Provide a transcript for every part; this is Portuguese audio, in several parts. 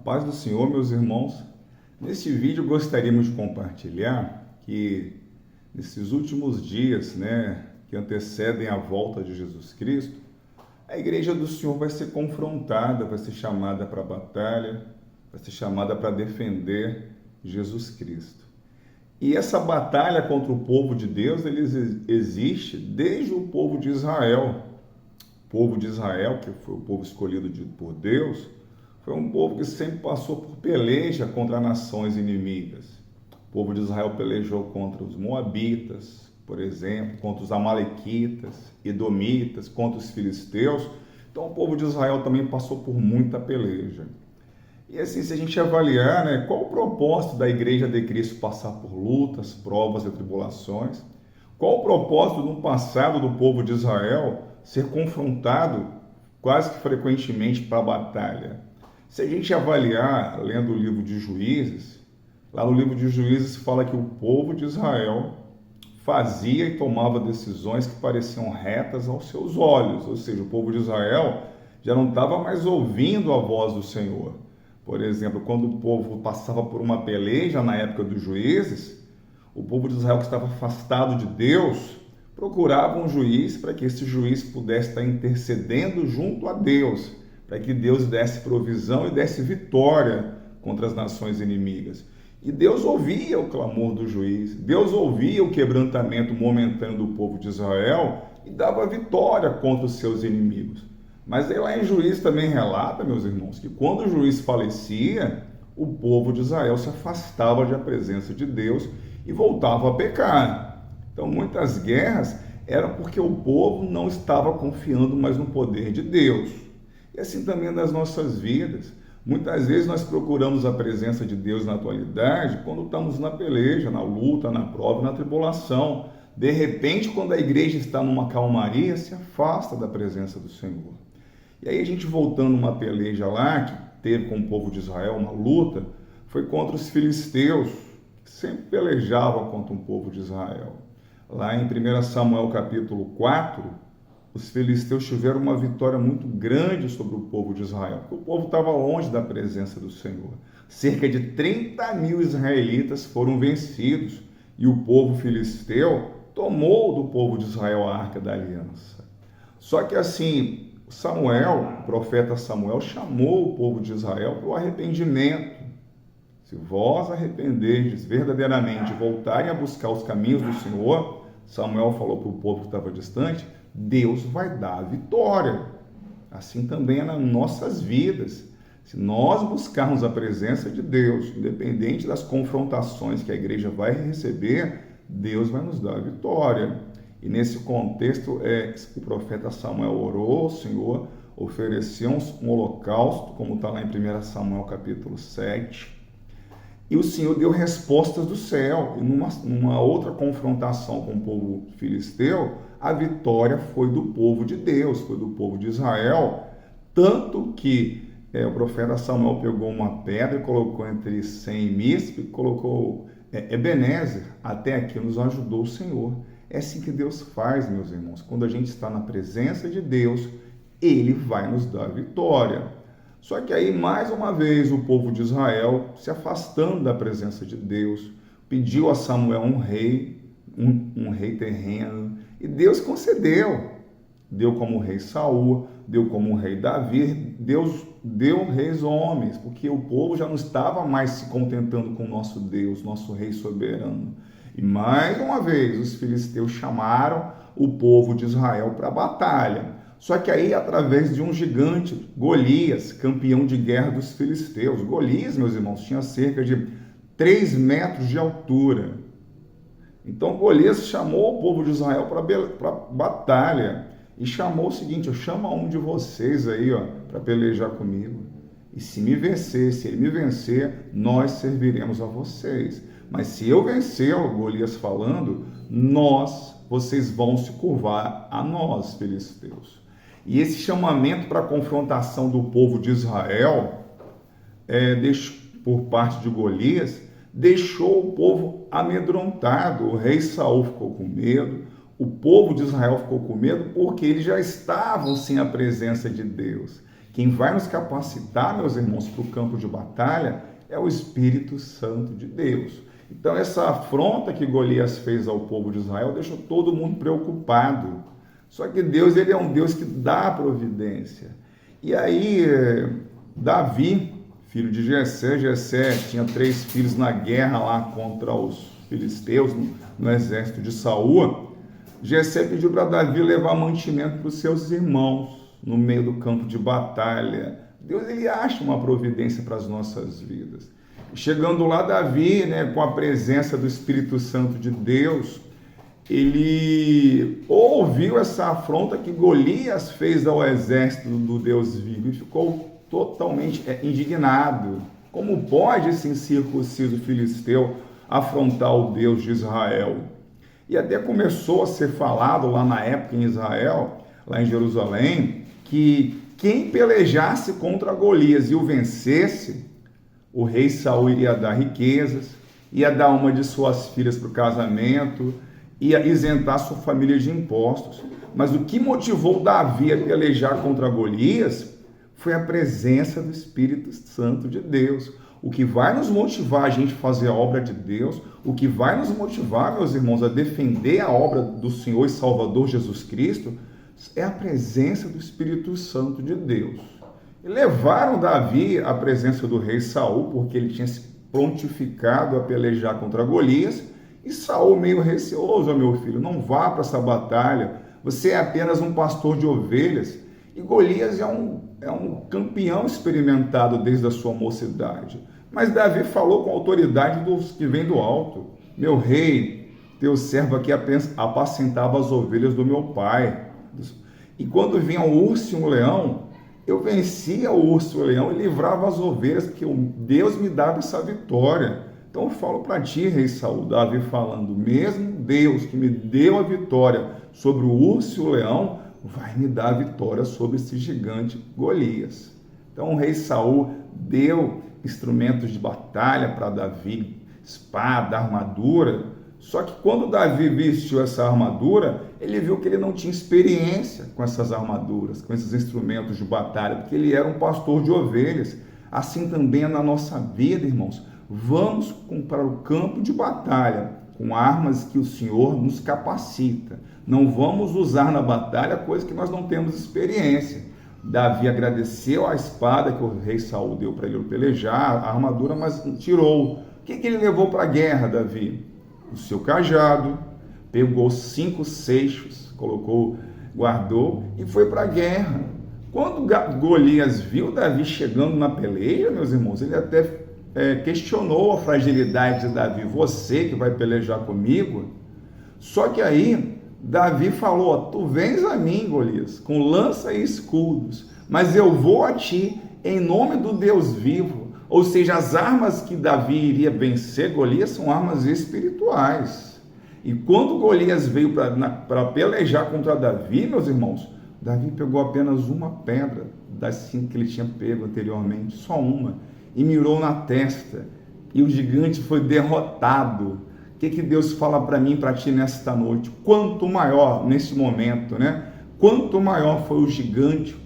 Paz do Senhor, meus irmãos. Neste vídeo gostaríamos de compartilhar que nesses últimos dias, que antecedem a volta de Jesus Cristo, a igreja do Senhor vai ser confrontada, vai ser chamada para a batalha, vai ser chamada para defender Jesus Cristo. E essa batalha contra o povo de Deus, ele existe desde o povo de Israel. O povo de Israel, que foi o povo escolhido por Deus, foi um povo que sempre passou por peleja contra nações inimigas. O povo de Israel pelejou contra os moabitas, por exemplo, contra os amalequitas, edomitas, contra os filisteus. Então o povo de Israel também passou por muita peleja. E assim, se a gente avaliar, qual o propósito da igreja de Cristo passar por lutas, provas e tribulações? Qual o propósito no passado do povo de Israel ser confrontado quase que frequentemente para a batalha? Se a gente avaliar, lendo o livro de Juízes, lá no livro de Juízes fala que o povo de Israel fazia e tomava decisões que pareciam retas aos seus olhos, ou seja, o povo de Israel já não estava mais ouvindo a voz do Senhor. Por exemplo, quando o povo passava por uma peleja na época dos Juízes, o povo de Israel que estava afastado de Deus procurava um juiz para que esse juiz pudesse estar intercedendo junto a Deus, para que Deus desse provisão e desse vitória contra as nações inimigas. E Deus ouvia o clamor do juiz, Deus ouvia o quebrantamento momentâneo do povo de Israel e dava vitória contra os seus inimigos. Mas aí lá em Juízes também relata, meus irmãos, que quando o juiz falecia, o povo de Israel se afastava da presença de Deus e voltava a pecar. Então muitas guerras eram porque o povo não estava confiando mais no poder de Deus. E assim também nas nossas vidas. Muitas vezes nós procuramos a presença de Deus na atualidade quando estamos na peleja, na luta, na prova, na tribulação. De repente, quando a igreja está numa calmaria, se afasta da presença do Senhor. E aí a gente voltando uma peleja lá, que teve com o povo de Israel, uma luta, foi contra os filisteus, que sempre pelejavam contra o povo de Israel. Lá em 1 Samuel capítulo 4, os filisteus tiveram uma vitória muito grande sobre o povo de Israel, porque o povo estava longe da presença do Senhor. Cerca de 30 mil israelitas foram vencidos e o povo filisteu tomou do povo de Israel a Arca da Aliança. Só que assim, o profeta Samuel, chamou o povo de Israel para o arrependimento. Se vós arrependerdes verdadeiramente e voltarem a buscar os caminhos do Senhor, Samuel falou para o povo que estava distante, Deus vai dar a vitória. Assim também é nas nossas vidas. Se nós buscarmos a presença de Deus, independente das confrontações que a igreja vai receber, Deus vai nos dar a vitória. E nesse contexto, o profeta Samuel orou, o Senhor ofereceu um holocausto, como está lá em 1 Samuel capítulo 7. E o Senhor deu respostas do céu. E numa outra confrontação com o povo filisteu, a vitória foi do povo de Deus, foi do povo de Israel. Tanto que o profeta Samuel pegou uma pedra e colocou entre Sem e Mispe, colocou Ebenezer, até aqui nos ajudou o Senhor. É assim que Deus faz, meus irmãos. Quando a gente está na presença de Deus, Ele vai nos dar vitória. Só que aí, mais uma vez, o povo de Israel, se afastando da presença de Deus, pediu a Samuel um rei terreno, e Deus concedeu. Deu como rei Saul, deu como rei Davi, Deus deu reis homens, porque o povo já não estava mais se contentando com o nosso Deus, nosso rei soberano. E mais uma vez, os filisteus chamaram o povo de Israel para a batalha. Só que aí, através de um gigante, Golias, campeão de guerra dos filisteus. Golias, meus irmãos, tinha cerca de 3 metros de altura. Então, Golias chamou o povo de Israel para batalha. E chamou o seguinte, chama um de vocês aí, para pelejar comigo. E se ele me vencer, nós serviremos a vocês. Mas se eu vencê-lo, Golias falando, vocês vão se curvar a nós, filisteus. E esse chamamento para a confrontação do povo de Israel, por parte de Golias, deixou o povo amedrontado. O rei Saul ficou com medo, o povo de Israel ficou com medo, porque eles já estavam sem a presença de Deus. Quem vai nos capacitar, meus irmãos, para o campo de batalha é o Espírito Santo de Deus. Então, essa afronta que Golias fez ao povo de Israel deixou todo mundo preocupado. Só que Deus, ele é um Deus que dá a providência. E aí, Davi, filho de Jessé tinha 3 filhos na guerra lá contra os filisteus, no exército de Saul. Jessé pediu para Davi levar mantimento para os seus irmãos no meio do campo de batalha. Deus, ele acha uma providência para as nossas vidas. Chegando lá, Davi, com a presença do Espírito Santo de Deus, ele ouviu essa afronta que Golias fez ao exército do Deus vivo e ficou totalmente indignado. Como pode esse incircunciso filisteu afrontar o Deus de Israel? E até começou a ser falado lá na época em Israel, lá em Jerusalém, que quem pelejasse contra Golias e o vencesse, o rei Saul iria dar riquezas, ia dar uma de suas filhas para o casamento, ia isentar sua família de impostos. Mas o que motivou Davi a pelejar contra Golias foi a presença do Espírito Santo de Deus. O que vai nos motivar a gente fazer a obra de Deus, o que vai nos motivar, meus irmãos, a defender a obra do Senhor e Salvador Jesus Cristo, é a presença do Espírito Santo de Deus. E levaram Davi à presença do rei Saul, porque ele tinha se prontificado a pelejar contra Golias, e Saul, meio receoso: meu filho, não vá para essa batalha, você é apenas um pastor de ovelhas. E Golias é um campeão experimentado desde a sua mocidade. Mas Davi falou com a autoridade dos que vem do alto: meu rei, teu servo aqui apacentava as ovelhas do meu pai. E quando vinha um urso e um leão, eu vencia o urso e o leão e livrava as ovelhas, porque Deus me dava essa vitória. Então eu falo para ti, rei Saul, Davi falando: mesmo Deus que me deu a vitória sobre o urso e o leão, vai me dar a vitória sobre esse gigante Golias. Então o rei Saul deu instrumentos de batalha para Davi, espada, armadura. Só que quando Davi vestiu essa armadura, ele viu que ele não tinha experiência com essas armaduras, com esses instrumentos de batalha, porque ele era um pastor de ovelhas. Assim também é na nossa vida, irmãos. Vamos para o campo de batalha com armas que o Senhor nos capacita. Não vamos usar na batalha coisa que nós não temos experiência. Davi agradeceu a espada que o rei Saul deu para ele pelejar, a armadura, mas tirou. O que ele levou para a guerra, Davi? O seu cajado, pegou 5 seixos, guardou e foi para a guerra. Quando Golias viu Davi chegando na peleja, meus irmãos, ele até questionou a fragilidade de Davi: você que vai pelejar comigo? Só que aí Davi falou: tu vens a mim, Golias, com lança e escudos, mas eu vou a ti em nome do Deus vivo. Ou seja, as armas que Davi iria vencer Golias são armas espirituais. E quando Golias veio para pelejar contra Davi, meus irmãos, Davi pegou apenas uma pedra das 5 que ele tinha pego anteriormente, só uma, e mirou na testa, e o gigante foi derrotado. O que Deus fala para mim e para ti nesta noite? Quanto maior, nesse momento, quanto maior foi o gigante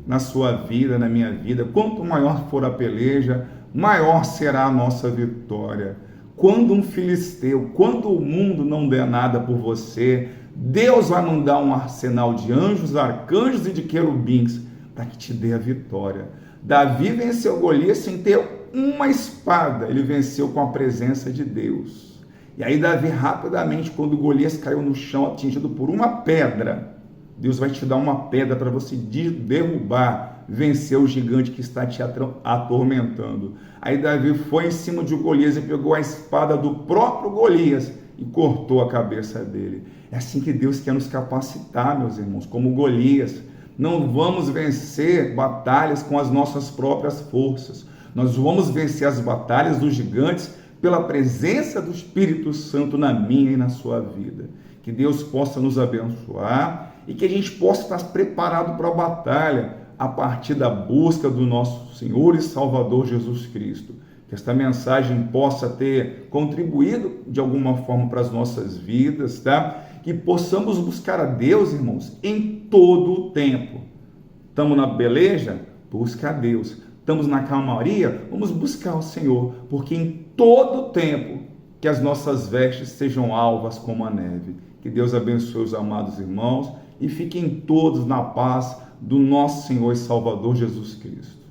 na sua vida, na minha vida, quanto maior for a peleja, maior será a nossa vitória. Quando um filisteu, quando o mundo não der nada por você, Deus vai mandar um arsenal de anjos, arcanjos e de querubins para que te dê a vitória. Davi venceu Golias sem ter uma espada, ele venceu com a presença de Deus. E aí Davi rapidamente, quando Golias caiu no chão atingido por uma pedra, Deus vai te dar uma pedra para você derrubar, vencer o gigante que está te atormentando. Aí Davi foi em cima de Golias e pegou a espada do próprio Golias e cortou a cabeça dele. É assim que Deus quer nos capacitar, meus irmãos, como Golias. Não vamos vencer batalhas com as nossas próprias forças. Nós vamos vencer as batalhas dos gigantes pela presença do Espírito Santo na minha e na sua vida. Que Deus possa nos abençoar e que a gente possa estar preparado para a batalha a partir da busca do nosso Senhor e Salvador Jesus Cristo. Que esta mensagem possa ter contribuído de alguma forma para as nossas vidas, tá? Que possamos buscar a Deus, irmãos, em todo o tempo. Estamos na peleja? Busca a Deus. Estamos na calmaria? Vamos buscar o Senhor, porque em todo tempo que as nossas vestes sejam alvas como a neve. Que Deus abençoe os amados irmãos e fiquem todos na paz do nosso Senhor e Salvador Jesus Cristo.